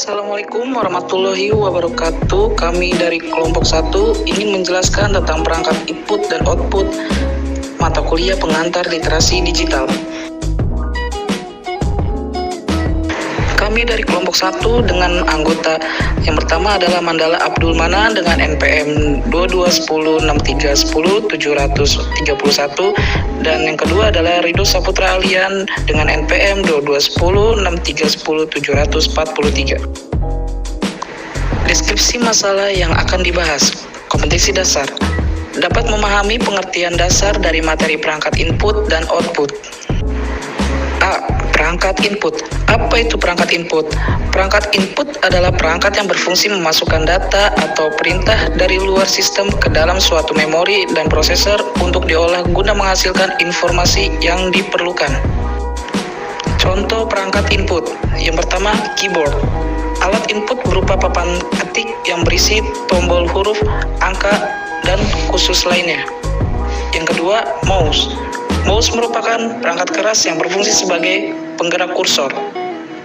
Assalamualaikum warahmatullahi wabarakatuh. Kami dari kelompok 1 ingin menjelaskan tentang perangkat input dan output mata kuliah pengantar literasi digital. Kami dari kelompok 1 dengan anggota yang pertama adalah Mandala Abdul Manan dengan NPM 22106310 dan yang kedua adalah Ridho Saputra Alian dengan NPM 22106310 Deskripsi masalah yang akan dibahas. Kompetensi dasar. Dapat memahami pengertian dasar dari materi perangkat input dan output. A. Perangkat input. Apa itu perangkat input? Perangkat input adalah perangkat yang berfungsi memasukkan data atau perintah dari luar sistem ke dalam suatu memori dan prosesor untuk diolah guna menghasilkan informasi yang diperlukan. Contoh perangkat input. Yang pertama, keyboard. Alat input berupa papan ketik yang berisi tombol huruf, angka, dan khusus lainnya. Yang kedua, mouse. Mouse merupakan perangkat keras yang berfungsi sebagai penggerak kursor.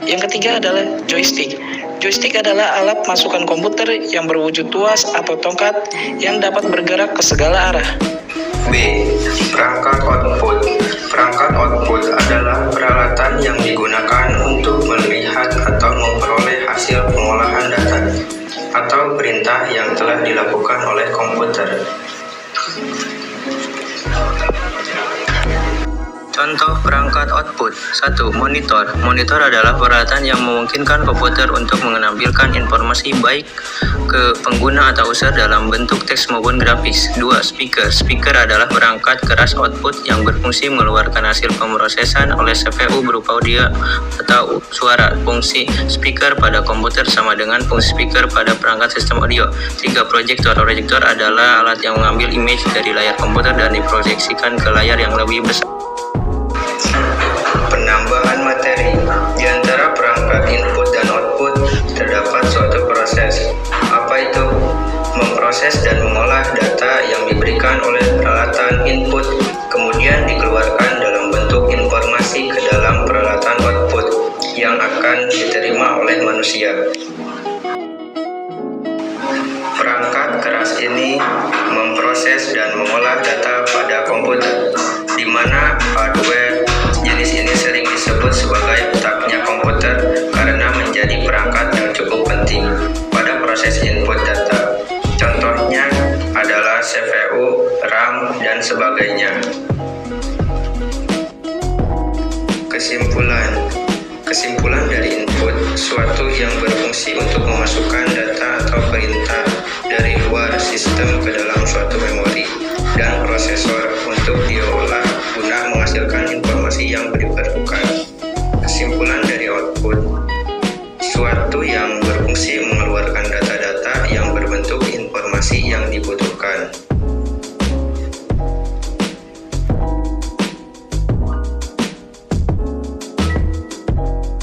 Yang ketiga adalah joystick. Joystick adalah alat masukan komputer yang berwujud tuas atau tongkat yang dapat bergerak ke segala arah. B. Perangkat output. Perangkat output adalah peralatan yang digunakan untuk melihat atau memperoleh hasil pengolahan data atau perintah yang telah dilakukan oleh komputer. Contoh perangkat output. 1. Monitor. Monitor adalah peralatan yang memungkinkan komputer untuk menampilkan informasi baik ke pengguna atau user dalam bentuk teks maupun grafis. 2. Speaker. Speaker adalah perangkat keras output yang berfungsi mengeluarkan hasil pemrosesan oleh CPU berupa audio atau suara. Fungsi speaker pada komputer sama dengan fungsi speaker pada perangkat sistem audio. 3. Proyektor. Proyektor adalah alat yang mengambil image dari layar komputer dan diproyeksikan ke layar yang lebih besar. Penambahan materi. Di antara perangkat input dan output terdapat suatu proses. Apa itu? Memproses dan mengolah data yang diberikan oleh peralatan input, kemudian dikeluarkan dalam bentuk informasi ke dalam peralatan output yang akan diterima oleh manusia. Perangkat keras ini memproses dan mengolah data pada komputer, di mana hardware jenis ini sering disebut sebagai otaknya komputer karena menjadi perangkat yang cukup penting pada proses input data. Contohnya adalah CPU, RAM, dan sebagainya. Kesimpulan dari input, suatu yang berfungsi untuk memasukkan data atau perintah dari luar sistem ke dalam suatu memori dan prosesor untuk diolah guna menghasilkan informasi yang diperlukan. Kesimpulan dari output, suatu yang